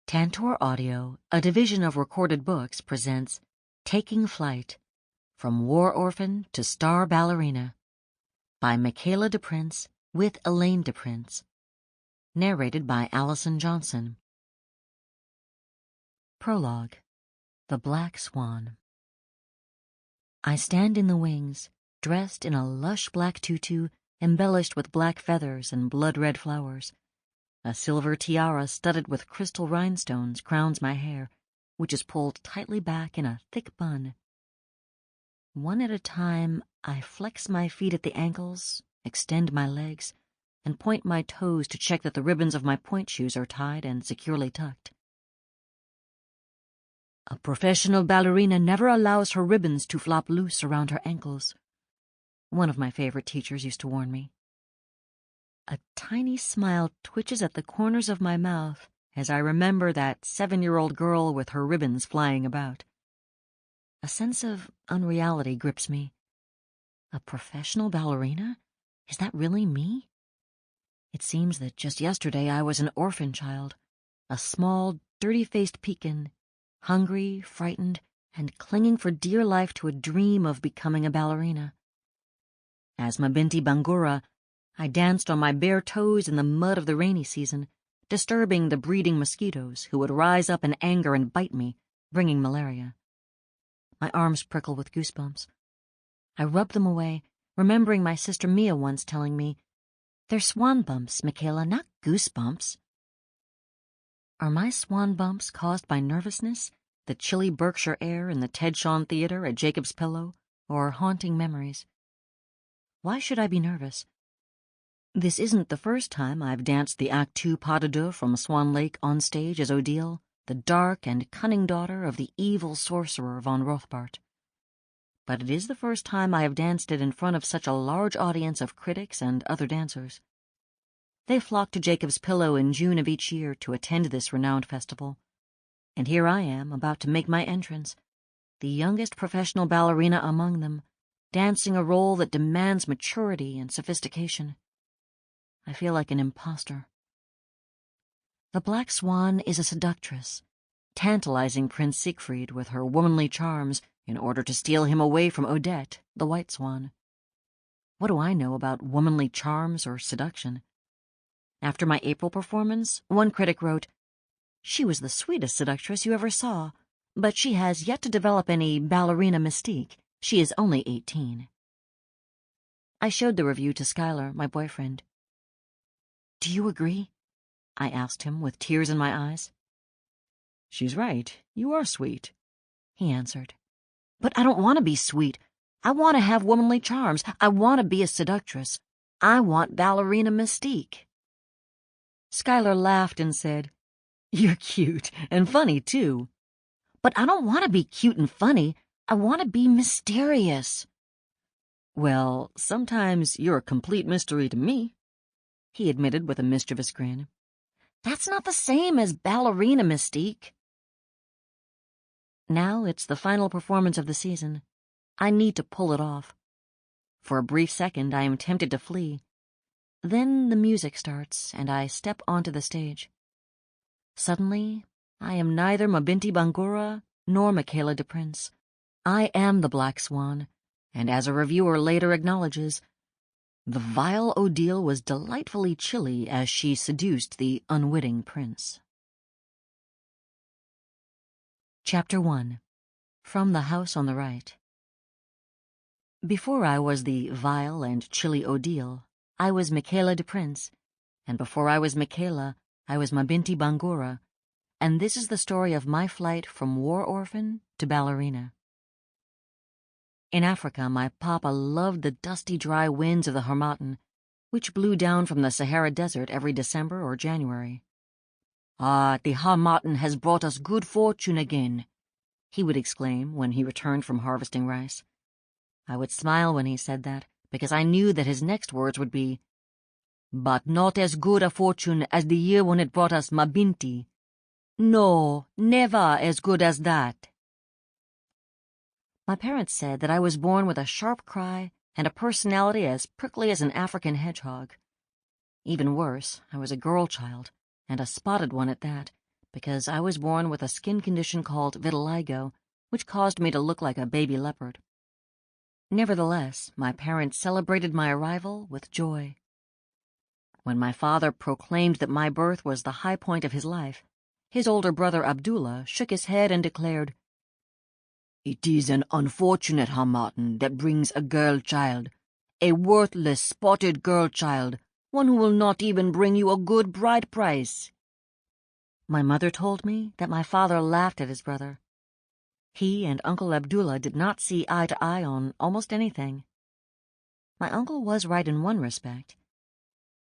Tantor Audio, a division of Recorded Books, presents Taking Flight, From War Orphan to Star Ballerina, by Michaela DePrince with Elaine Deprince. Narrated by Allyson Johnson. Prologue. The Black Swan. I stand in the wings, dressed in a lush black tutu embellished with black feathers and blood-red flowers. A silver tiara studded with crystal rhinestones crowns my hair, which is pulled tightly back in a thick bun. One at a time, I flex my feet at the ankles, extend my legs, and point my toes to check that the ribbons of my pointe shoes are tied and securely tucked. A professional ballerina never allows her ribbons to flop loose around her ankles. One of my favorite teachers used to warn me. A tiny smile twitches at the corners of my mouth as I remember that 7-year-old girl with her ribbons flying about. A sense of unreality grips me. A professional ballerina? Is that really me? It seems that just yesterday I was an orphan child, a small, dirty-faced pekin, hungry, frightened, and clinging for dear life to a dream of becoming a ballerina. As Mabinti Bangura, I danced on my bare toes in the mud of the rainy season, disturbing the breeding mosquitoes who would rise up in anger and bite me, bringing malaria. My arms prickle with goosebumps. I rub them away, remembering my sister Mia once telling me, "They're swan bumps, Michaela, not goosebumps." Are my swan bumps caused by nervousness, the chilly Berkshire air in the Ted Shawn Theatre at Jacob's Pillow, or haunting memories? Why should I be nervous? This isn't the first time I've danced the Act II pas de deux from Swan Lake on stage as Odile, the dark and cunning daughter of the evil sorcerer von Rothbart. But it is the first time I have danced it in front of such a large audience of critics and other dancers. They flock to Jacob's Pillow in June of each year to attend this renowned festival. And here I am, about to make my entrance, the youngest professional ballerina among them, dancing a role that demands maturity and sophistication. I feel like an imposter. The Black Swan is a seductress, tantalizing Prince Siegfried with her womanly charms in order to steal him away from Odette, the White Swan. What do I know about womanly charms or seduction? After my April performance, one critic wrote, "She was the sweetest seductress you ever saw, but she has yet to develop any ballerina mystique. She is only 18. I showed the review to Schuyler, my boyfriend. "Do you agree?" I asked him with tears in my eyes. "She's right. You are sweet," he answered. "But I don't want to be sweet. I want to have womanly charms. I want to be a seductress. I want ballerina mystique." Schuyler laughed and said, "You're cute and funny, too." "But I don't want to be cute and funny. I want to be mysterious." "Well, sometimes you're a complete mystery to me," he admitted with a mischievous grin. "That's not the same as ballerina mystique." Now it's the final performance of the season. I need to pull it off. For a brief second, I am tempted to flee. Then the music starts, and I step onto the stage. Suddenly, I am neither Mabinti Bangura nor Michaela DePrince. I am the Black Swan, and as a reviewer later acknowledges, the vile Odile was delightfully chilly as she seduced the unwitting prince. Chapter 1. From the House on the Right. Before I was the vile and chilly Odile, I was Michaela DePrince, and before I was Michaela, I was Mabinti Bangura, and this is the story of my flight from war orphan to ballerina. In Africa, my papa loved the dusty, dry winds of the Harmattan, which blew down from the Sahara Desert every December or January. "Ah, the Harmattan has brought us good fortune again," he would exclaim when he returned from harvesting rice. I would smile when he said that, because I knew that his next words would be, "But not as good a fortune as the year when it brought us Mabinti. No, never as good as that." My parents said that I was born with a sharp cry and a personality as prickly as an African hedgehog. Even worse, I was a girl child, and a spotted one at that, because I was born with a skin condition called vitiligo, which caused me to look like a baby leopard. Nevertheless, my parents celebrated my arrival with joy. When my father proclaimed that my birth was the high point of his life, his older brother Abdullah shook his head and declared, "It is an unfortunate Hamadan that brings a girl child, a worthless, spotted girl child, one who will not even bring you a good bride price." My mother told me that my father laughed at his brother. He and Uncle Abdullah did not see eye to eye on almost anything. My uncle was right in one respect.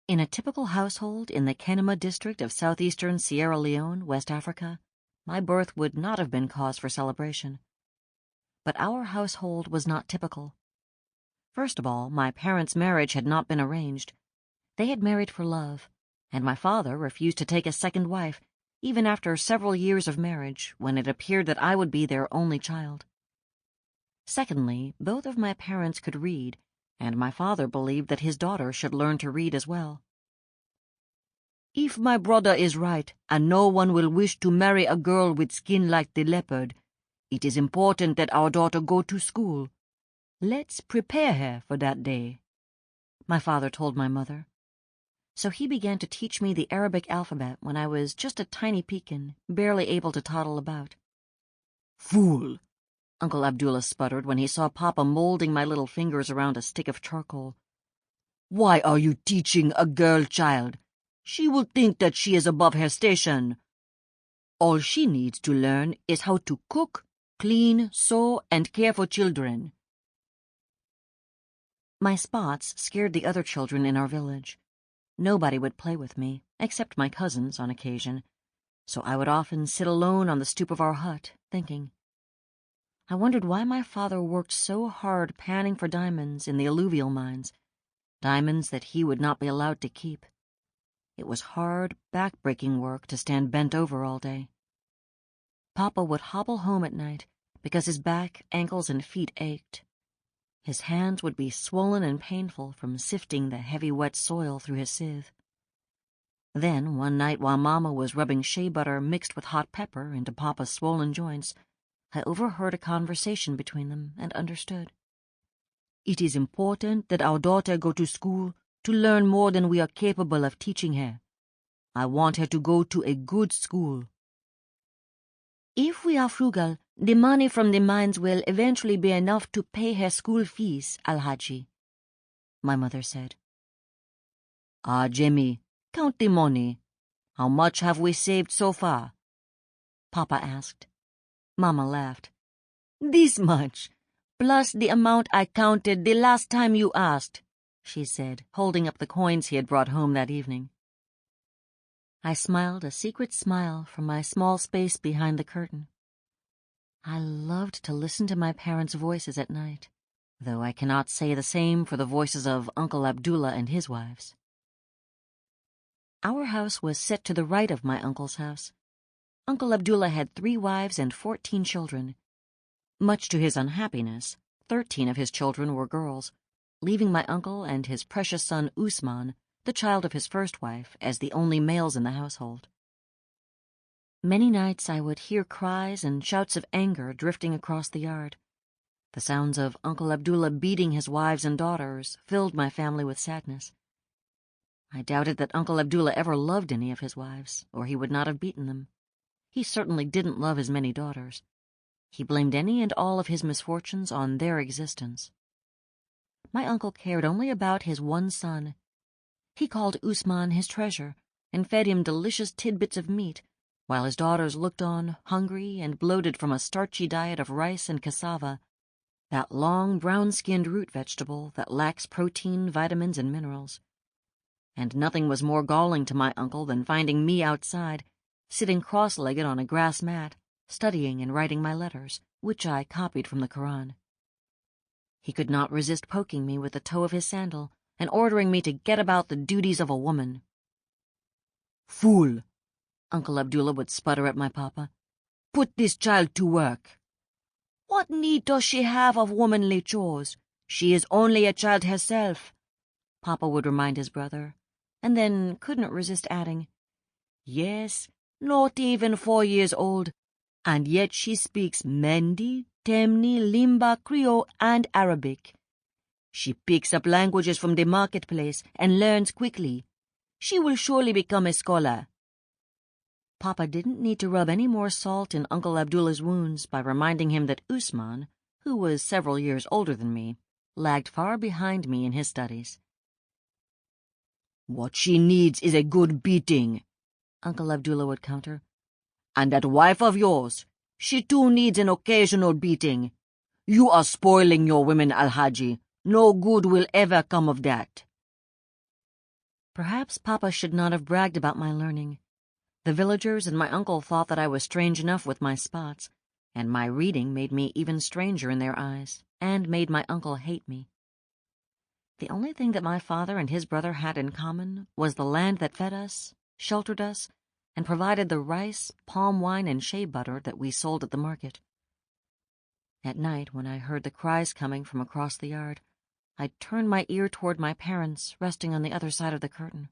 In a typical household in the Kenema district of southeastern Sierra Leone, West Africa, my birth would not have been cause for celebration. But our household was not typical. First of all, my parents' marriage had not been arranged. They had married for love, and my father refused to take a second wife, even after several years of marriage, when it appeared that I would be their only child. Secondly, both of my parents could read, and my father believed that his daughter should learn to read as well. "If my brother is right, and no one will wish to marry a girl with skin like the leopard, it is important that our daughter go to school. Let's prepare her for that day," my father told my mother. So he began to teach me the Arabic alphabet when I was just a tiny pekin, barely able to toddle about. "Fool!" Uncle Abdullah sputtered when he saw Papa molding my little fingers around a stick of charcoal. "Why are you teaching a girl child? She will think that she is above her station. All she needs to learn is how to cook, clean, sew, and care for children." My spots scared the other children in our village. Nobody would play with me, except my cousins on occasion, so I would often sit alone on the stoop of our hut, thinking. I wondered why my father worked so hard panning for diamonds in the alluvial mines, diamonds that he would not be allowed to keep. It was hard, back-breaking work to stand bent over all day. Papa would hobble home at night because his back, ankles, and feet ached. His hands would be swollen and painful from sifting the heavy wet soil through his sieve. Then, one night while Mama was rubbing shea butter mixed with hot pepper into Papa's swollen joints, I overheard a conversation between them and understood. "It is important that our daughter go to school to learn more than we are capable of teaching her. I want her to go to a good school." "If we are frugal, the money from the mines will eventually be enough to pay her school fees, Al-Haji," my mother said. "Ah, Jemmy, count the money. How much have we saved so far?" Papa asked. Mama laughed. "This much, plus the amount I counted the last time you asked," she said, holding up the coins he had brought home that evening. I smiled a secret smile from my small space behind the curtain. I loved to listen to my parents' voices at night, though I cannot say the same for the voices of Uncle Abdullah and his wives. Our house was set to the right of my uncle's house. Uncle Abdullah had 3 wives and 14 children. Much to his unhappiness, 13 of his children were girls, leaving my uncle and his precious son Usman, the child of his first wife, as the only males in the household. Many nights I would hear cries and shouts of anger drifting across the yard. The sounds of Uncle Abdullah beating his wives and daughters filled my family with sadness. I doubted that Uncle Abdullah ever loved any of his wives, or he would not have beaten them. He certainly didn't love his many daughters. He blamed any and all of his misfortunes on their existence. My uncle cared only about his one son. He called Usman his treasure and fed him delicious tidbits of meat, while his daughters looked on, hungry and bloated from a starchy diet of rice and cassava, that long brown-skinned root vegetable that lacks protein, vitamins, and minerals. And nothing was more galling to my uncle than finding me outside, sitting cross-legged on a grass mat, studying and writing my letters, which I copied from the Koran. He could not resist poking me with the toe of his sandal and ordering me to get about the duties of a woman. "Fool!" Uncle Abdullah would sputter at my papa. "Put this child to work." "What need does she have of womanly chores? She is only a child herself," Papa would remind his brother, and then couldn't resist adding, "Yes, not even 4 years old, and yet she speaks Mende, Temni, Limba, Creole, and Arabic. She picks up languages from the marketplace and learns quickly. She will surely become a scholar." Papa didn't need to rub any more salt in Uncle Abdullah's wounds by reminding him that Usman, who was several years older than me, lagged far behind me in his studies. "What she needs is a good beating," Uncle Abdullah would counter. "And that wife of yours, she too needs an occasional beating. You are spoiling your women, Al-Haji. No good will ever come of that." Perhaps Papa should not have bragged about my learning. The villagers and my uncle thought that I was strange enough with my spots, and my reading made me even stranger in their eyes, and made my uncle hate me. The only thing that my father and his brother had in common was the land that fed us, sheltered us, and provided the rice, palm wine, and shea butter that we sold at the market. At night, when I heard the cries coming from across the yard, I turned my ear toward my parents resting on the other side of the curtain.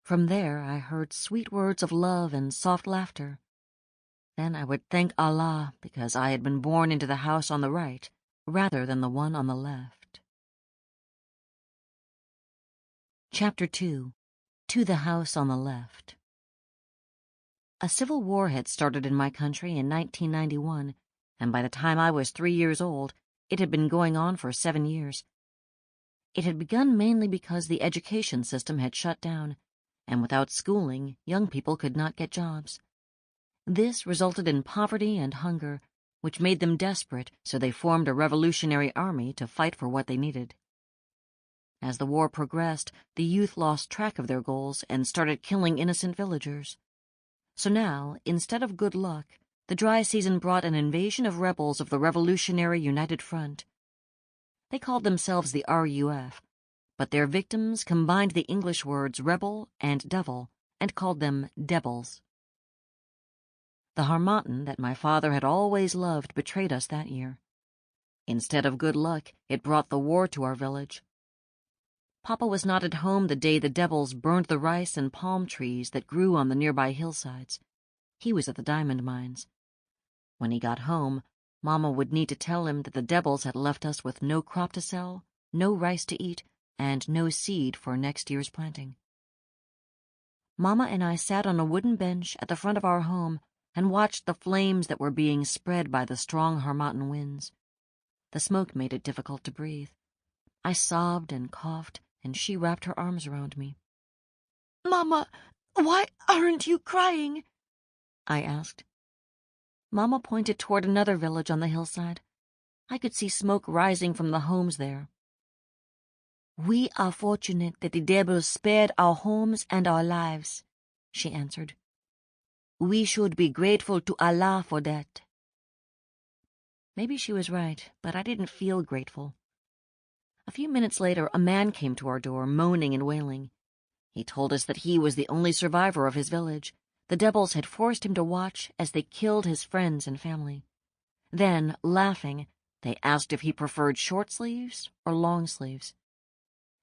From there I heard sweet words of love and soft laughter. Then I would thank Allah because I had been born into the house on the right rather than the one on the left. Chapter 2. To the House on the Left. A civil war had started in my country in 1991, and by the time I was 3 years old, it had been going on for 7 years. It had begun mainly because the education system had shut down, and without schooling, young people could not get jobs. This resulted in poverty and hunger, which made them desperate, so they formed a revolutionary army to fight for what they needed. As the war progressed, the youth lost track of their goals and started killing innocent villagers. So now, instead of good luck, the dry season brought an invasion of rebels of the Revolutionary United Front. They called themselves the RUF, but their victims combined the English words rebel and devil and called them Devils. The harmattan that my father had always loved betrayed us that year. Instead of good luck, it brought the war to our village. Papa was not at home the day the devils burned the rice and palm trees that grew on the nearby hillsides. He was at the diamond mines. When he got home, Mama would need to tell him that the devils had left us with no crop to sell, no rice to eat, and no seed for next year's planting. Mama and I sat on a wooden bench at the front of our home and watched the flames that were being spread by the strong harmattan winds. The smoke made it difficult to breathe. I sobbed and coughed, and she wrapped her arms around me. "Mama, why aren't you crying?" I asked. Mama pointed toward another village on the hillside. I could see smoke rising from the homes there. "We are fortunate that the devils spared our homes and our lives," she answered. "We should be grateful to Allah for that." Maybe she was right, but I didn't feel grateful. A few minutes later, a man came to our door, moaning and wailing. He told us that he was the only survivor of his village. The devils had forced him to watch as they killed his friends and family. Then, laughing, they asked if he preferred short sleeves or long sleeves.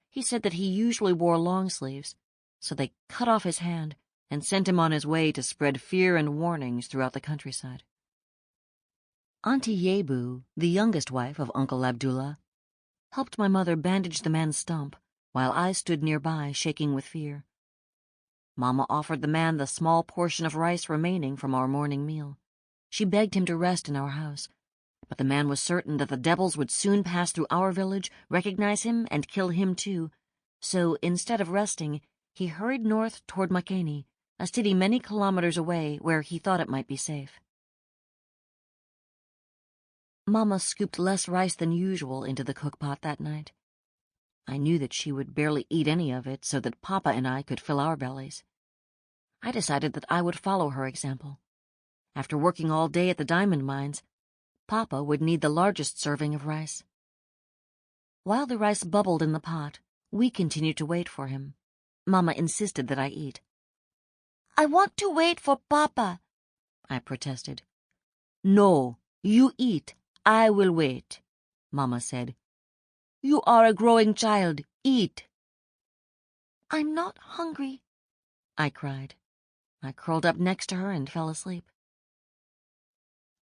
He said that he usually wore long sleeves, so they cut off his hand and sent him on his way to spread fear and warnings throughout the countryside. Auntie Yebu, the youngest wife of Uncle Abdullah, helped my mother bandage the man's stump, while I stood nearby, shaking with fear. Mama offered the man the small portion of rice remaining from our morning meal. She begged him to rest in our house, but the man was certain that the devils would soon pass through our village, recognize him, and kill him too. So, instead of resting, he hurried north toward Makeni, a city many kilometers away where he thought it might be safe. Mama scooped less rice than usual into the cookpot that night. I knew that she would barely eat any of it so that Papa and I could fill our bellies. I decided that I would follow her example. After working all day at the diamond mines, Papa would need the largest serving of rice. While the rice bubbled in the pot, we continued to wait for him. Mama insisted that I eat. "I want to wait for Papa," I protested. "No, you eat. I will wait," Mama said. "You are a growing child. Eat." "I'm not hungry," I cried. I curled up next to her and fell asleep.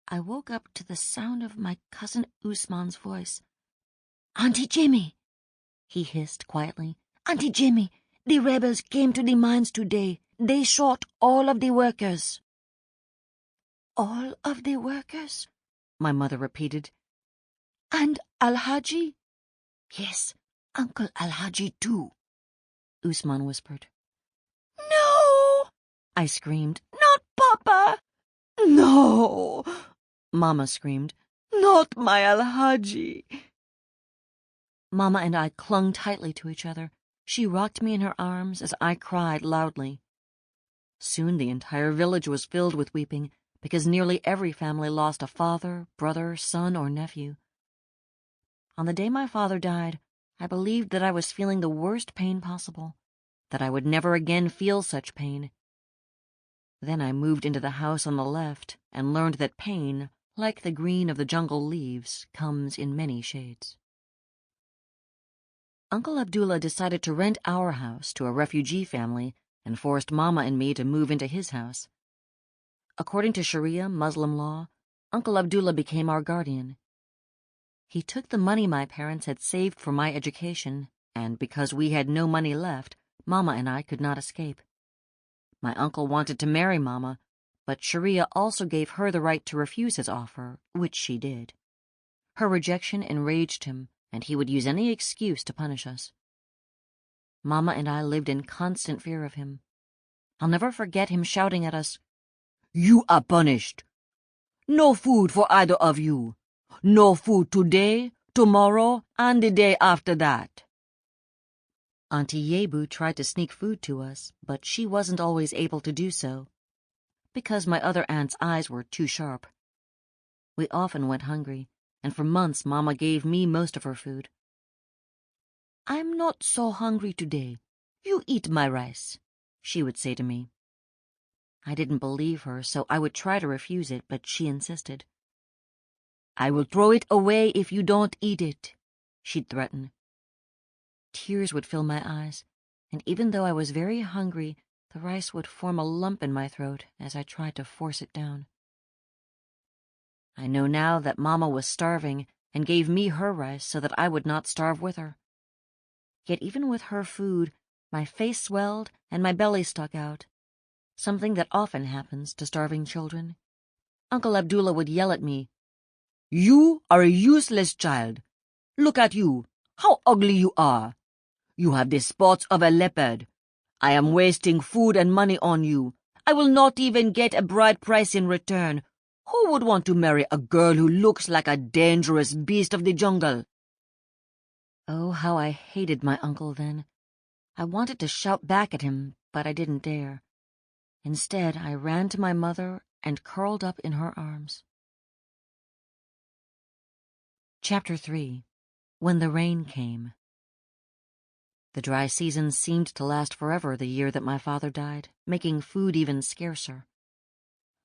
I woke up to the sound of my cousin Usman's voice. "Auntie Jimmy," he hissed quietly. "Auntie Jimmy, the rebels came to the mines today. They shot all of the workers." "All of the workers?" my mother repeated. "And Alhaji?" "Yes, Uncle Alhaji too," Usman whispered. "No!" I screamed. "Not Papa!" "No!" Mama screamed. "Not my Alhaji!" Mama and I clung tightly to each other. She rocked me in her arms as I cried loudly. Soon the entire village was filled with weeping, because nearly every family lost a father, brother, son, or nephew. On the day my father died, I believed that I was feeling the worst pain possible, that I would never again feel such pain. Then I moved into the house on the left and learned that pain, like the green of the jungle leaves, comes in many shades. Uncle Abdullah decided to rent our house to a refugee family and forced Mama and me to move into his house. According to Sharia Muslim law, Uncle Abdullah became our guardian. He took the money my parents had saved for my education, and because we had no money left, Mama and I could not escape. My uncle wanted to marry Mama, but Sharia also gave her the right to refuse his offer, which she did. Her rejection enraged him, and he would use any excuse to punish us. Mama and I lived in constant fear of him. I'll never forget him shouting at us, "You are punished. No food for either of you. No food today, tomorrow, and the day after that." Auntie Yebu tried to sneak food to us, but she wasn't always able to do so, because my other aunt's eyes were too sharp. We often went hungry, and for months Mama gave me most of her food. "I'm not so hungry today. You eat my rice," she would say to me. I didn't believe her, so I would try to refuse it, but she insisted. "I will throw it away if you don't eat it," she'd threaten. Tears would fill my eyes, and even though I was very hungry, the rice would form a lump in my throat as I tried to force it down. I know now that Mama was starving and gave me her rice so that I would not starve with her. Yet even with her food, my face swelled and my belly stuck out, something that often happens to starving children. Uncle Abdullah would yell at me, "You are a useless child. Look at you, how ugly you are. You have the spots of a leopard. I am wasting food and money on you. I will not even get a bride price in return. Who would want to marry a girl who looks like a dangerous beast of the jungle?" Oh, how I hated my uncle then. I wanted to shout back at him, but I didn't dare. Instead, I ran to my mother and curled up in her arms. Chapter 3. When the Rain Came. The dry season seemed to last forever the year that my father died, making food even scarcer.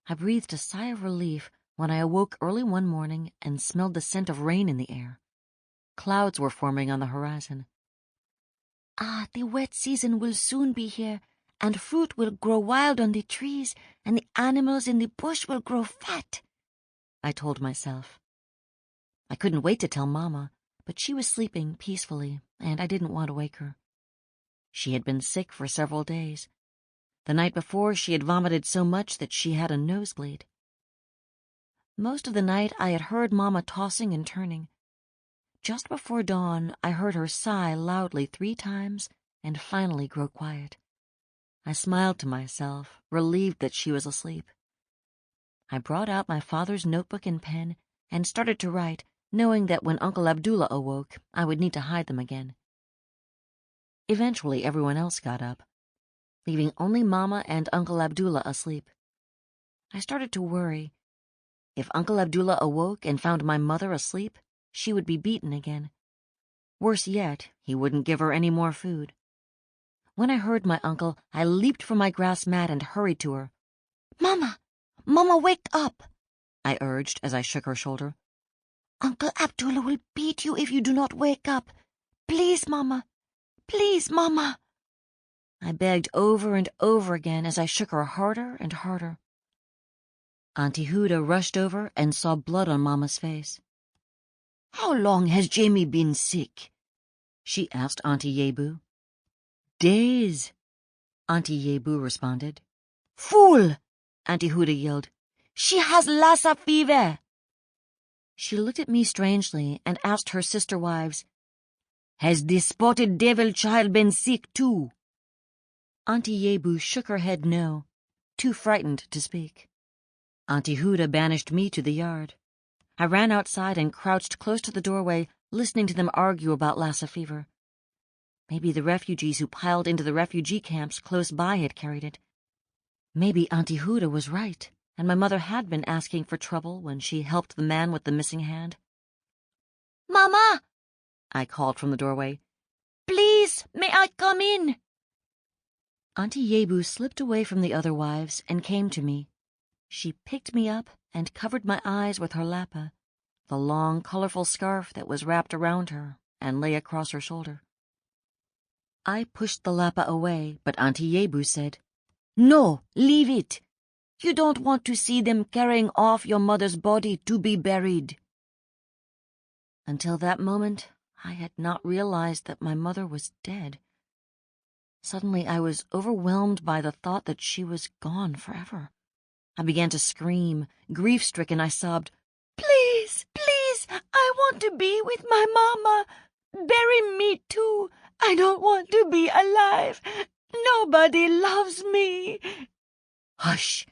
I breathed a sigh of relief when I awoke early one morning and smelled the scent of rain in the air. Clouds were forming on the horizon. "Ah, the wet season will soon be here, and fruit will grow wild on the trees, and the animals in the bush will grow fat," I told myself. I couldn't wait to tell Mama, but she was sleeping peacefully, and I didn't want to wake her. She had been sick for several days. The night before, she had vomited so much that she had a nosebleed. Most of the night, I had heard Mama tossing and turning. Just before dawn, I heard her sigh loudly 3 times and finally grow quiet. I smiled to myself, relieved that she was asleep. I brought out my father's notebook and pen and started to write, knowing that when Uncle Abdullah awoke, I would need to hide them again. Eventually, everyone else got up, leaving only Mama and Uncle Abdullah asleep. I started to worry. If Uncle Abdullah awoke and found my mother asleep, she would be beaten again. Worse yet, he wouldn't give her any more food. When I heard my uncle, I leaped from my grass mat and hurried to her. "Mama! Mama, wake up!" I urged as I shook her shoulder. "Uncle Abdullah will beat you if you do not wake up. Please, Mama! Please, Mama!" I begged over and over again as I shook her harder and harder. Auntie Huda rushed over and saw blood on Mama's face. "How long has Jamie been sick?" she asked Auntie Yebu. "Days," Auntie Yebu responded. "Fool!" Auntie Huda yelled. "She has Lassa fever." She looked at me strangely and asked her sister wives, "Has the spotted devil child been sick too?" Auntie Yebu shook her head no, too frightened to speak. Auntie Huda banished me to the yard. I ran outside and crouched close to the doorway, listening to them argue about Lassa fever. Maybe the refugees who piled into the refugee camps close by had carried it. Maybe Auntie Huda was right, and my mother had been asking for trouble when she helped the man with the missing hand. "Mama!" I called from the doorway. "Please, may I come in?" Auntie Yebu slipped away from the other wives and came to me. She picked me up and covered my eyes with her lappa, the long, colorful scarf that was wrapped around her and lay across her shoulder. I pushed the lappa away, but Auntie Yebu said, "No, leave it. You don't want to see them carrying off your mother's body to be buried." Until that moment, I had not realized that my mother was dead. Suddenly, I was overwhelmed by the thought that she was gone forever. I began to scream. Grief-stricken, I sobbed, "Please, please, I want to be with my mama. Bury me too. I don't want to be alive. Nobody loves me." "Hush,"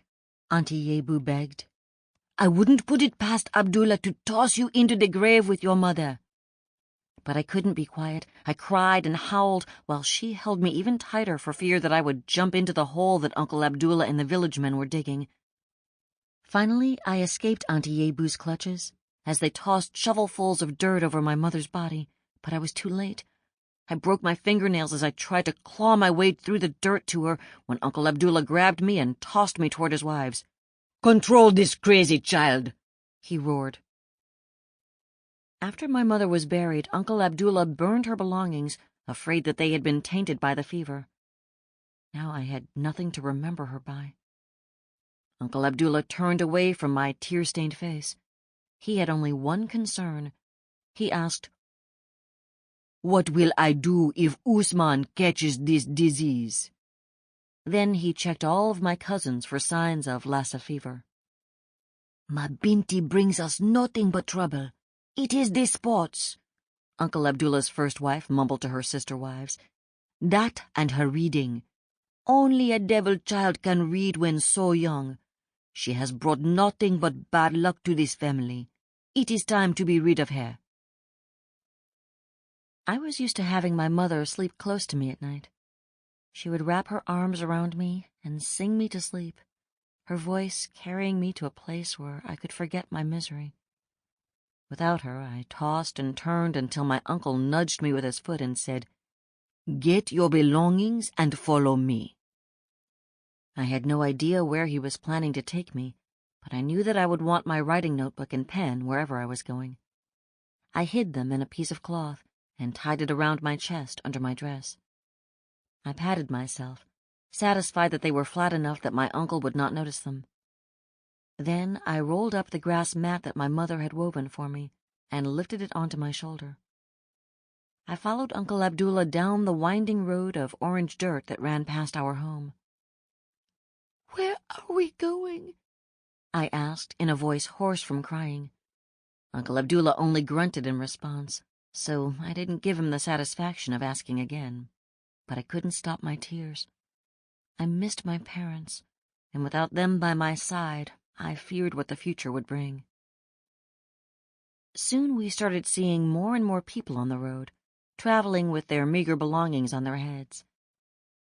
Auntie Yebu begged. "I wouldn't put it past Abdullah to toss you into the grave with your mother." But I couldn't be quiet. I cried and howled while she held me even tighter for fear that I would jump into the hole that Uncle Abdullah and the village men were digging. Finally, I escaped Auntie Yebu's clutches as they tossed shovelfuls of dirt over my mother's body, but I was too late. I broke my fingernails as I tried to claw my way through the dirt to her when Uncle Abdullah grabbed me and tossed me toward his wives. "Control this crazy child," he roared. After my mother was buried, Uncle Abdullah burned her belongings, afraid that they had been tainted by the fever. Now I had nothing to remember her by. Uncle Abdullah turned away from my tear-stained face. He had only one concern. He asked, "What will I do if Usman catches this disease?" Then he checked all of my cousins for signs of Lassa fever. "My Binti brings us nothing but trouble. It is the spots," Uncle Abdullah's first wife mumbled to her sister wives. "That and her reading. Only a devil child can read when so young. She has brought nothing but bad luck to this family. It is time to be rid of her." I was used to having my mother sleep close to me at night. She would wrap her arms around me and sing me to sleep, her voice carrying me to a place where I could forget my misery. Without her, I tossed and turned until my uncle nudged me with his foot and said, "Get your belongings and follow me." I had no idea where he was planning to take me, but I knew that I would want my writing notebook and pen wherever I was going. I hid them in a piece of cloth and tied it around my chest under my dress. I patted myself, satisfied that they were flat enough that my uncle would not notice them. Then I rolled up the grass mat that my mother had woven for me and lifted it onto my shoulder. I followed Uncle Abdullah down the winding road of orange dirt that ran past our home. "Where are we going?" I asked in a voice hoarse from crying. Uncle Abdullah only grunted in response, so I didn't give him the satisfaction of asking again. But I couldn't stop my tears. I missed my parents, and without them by my side, I feared what the future would bring. Soon we started seeing more and more people on the road, traveling with their meager belongings on their heads.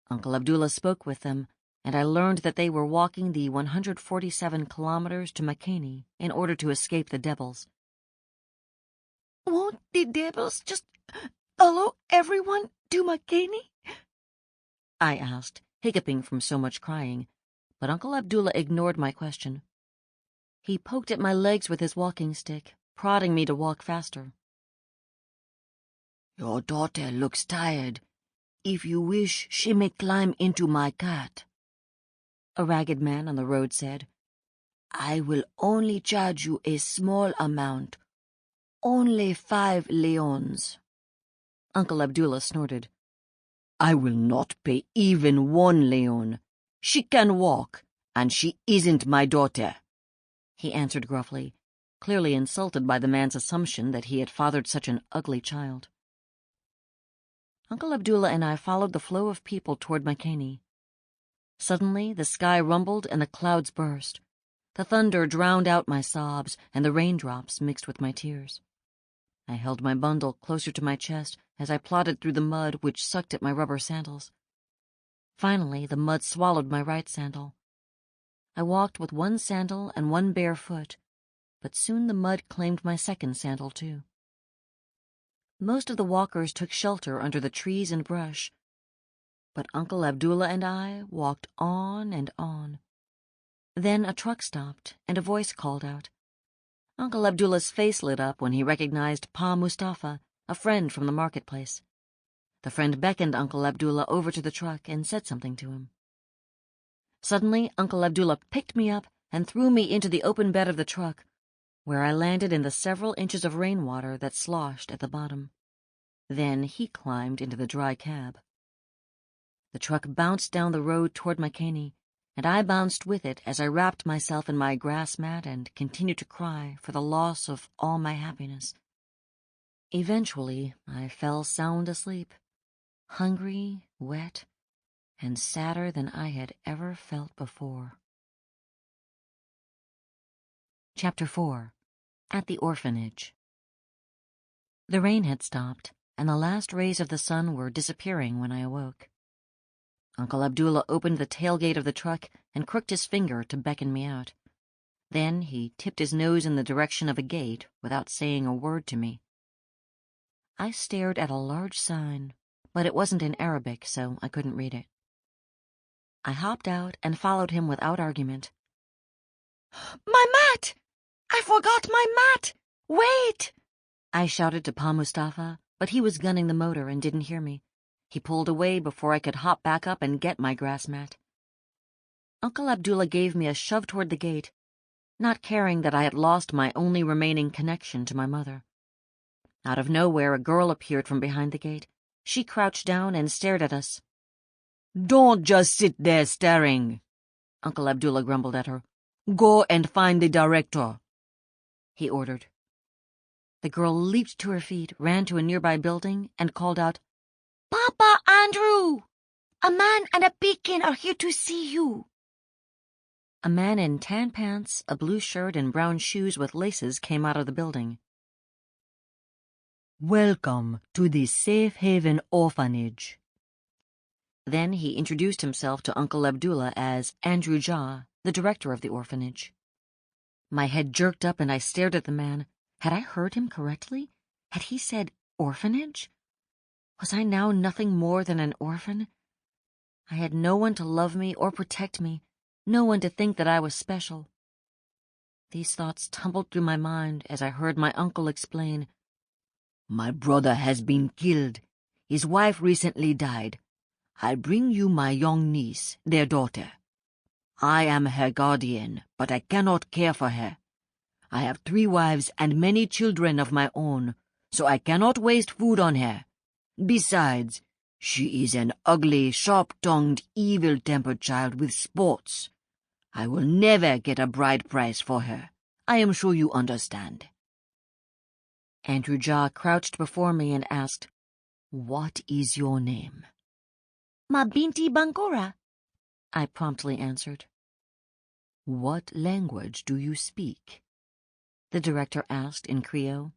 Uncle Abdullah spoke with them, and I learned that they were walking the 147 kilometers to Makeni in order to escape the devils. "Won't the devils just follow everyone to Makeni?" I asked, hiccuping from so much crying, but Uncle Abdullah ignored my question. He poked at my legs with his walking stick, prodding me to walk faster. "Your daughter looks tired. If you wish, she may climb into my cart," a ragged man on the road said. "I will only charge you a small amount, only 5 leons." Uncle Abdullah snorted. "I will not pay even 1 leon. She can walk, and she isn't my daughter," he answered gruffly, clearly insulted by the man's assumption that he had fathered such an ugly child. Uncle Abdullah and I followed the flow of people toward Makeni. Suddenly, the sky rumbled and the clouds burst. The thunder drowned out my sobs, and the raindrops mixed with my tears. I held my bundle closer to my chest as I plodded through the mud which sucked at my rubber sandals. Finally, the mud swallowed my right sandal. I walked with one sandal and one bare foot, but soon the mud claimed my second sandal, too. Most of the walkers took shelter under the trees and brush, but Uncle Abdullah and I walked on and on. Then a truck stopped, and a voice called out. Uncle Abdullah's face lit up when he recognized Pa Mustafa, a friend from the marketplace. The friend beckoned Uncle Abdullah over to the truck and said something to him. Suddenly, Uncle Abdullah picked me up and threw me into the open bed of the truck, where I landed in the several inches of rainwater that sloshed at the bottom. Then he climbed into the dry cab. The truck bounced down the road toward Makeni, and I bounced with it as I wrapped myself in my grass mat and continued to cry for the loss of all my happiness. Eventually, I fell sound asleep, hungry, wet, and sadder than I had ever felt before. Chapter 4. At the Orphanage. The rain had stopped, and the last rays of the sun were disappearing when I awoke. Uncle Abdullah opened the tailgate of the truck and crooked his finger to beckon me out. Then he tipped his nose in the direction of a gate without saying a word to me. I stared at a large sign, but it wasn't in Arabic, so I couldn't read it. I hopped out and followed him without argument. "My mat! I forgot my mat! Wait!" I shouted to Pa Mustafa, but he was gunning the motor and didn't hear me. He pulled away before I could hop back up and get my grass mat. Uncle Abdullah gave me a shove toward the gate, not caring that I had lost my only remaining connection to my mother. Out of nowhere, a girl appeared from behind the gate. She crouched down and stared at us. "Don't just sit there staring," Uncle Abdullah grumbled at her. "Go and find the director," he ordered. The girl leaped to her feet, ran to a nearby building, and called out, "Papa Andrew! A man and a beacon are here to see you." A man in tan pants, a blue shirt, and brown shoes with laces came out of the building. "Welcome to the Safe Haven Orphanage." Then he introduced himself to Uncle Abdullah as Andrew Jha, the director of the orphanage. My head jerked up and I stared at the man. Had I heard him correctly? Had he said orphanage? Was I now nothing more than an orphan? I had no one to love me or protect me, no one to think that I was special. These thoughts tumbled through my mind as I heard my uncle explain. "My brother has been killed. His wife recently died. I bring you my young niece, their daughter. I am her guardian, but I cannot care for her. I have 3 wives and many children of my own, so I cannot waste food on her. Besides, she is an ugly, sharp-tongued, evil-tempered child with spots. I will never get a bride price for her. I am sure you understand." Andrew Jha crouched before me and asked, "What is your name?" "Mabinti Bangura," I promptly answered. "What language do you speak?" the director asked in Creole.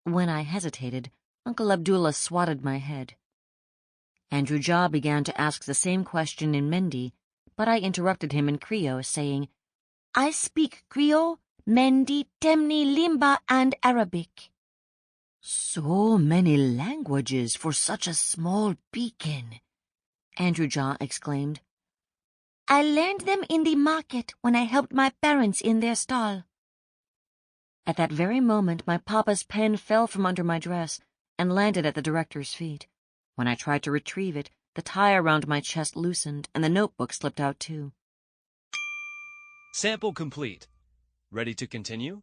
When I hesitated, Uncle Abdullah swatted my head. Andrew Jha began to ask the same question in Mendi, but I interrupted him in Creole, saying, "I speak Creole, Mendi, Temni, Limba, and Arabic." "So many languages for such a small beacon," Andrew Jha exclaimed. "I learned them in the market when I helped my parents in their stall." At that very moment, my papa's pen fell from under my dress and landed at the director's feet, When I tried to retrieve it, the tie around my chest loosened, and the notebook slipped out too. Sample complete. Ready to continue?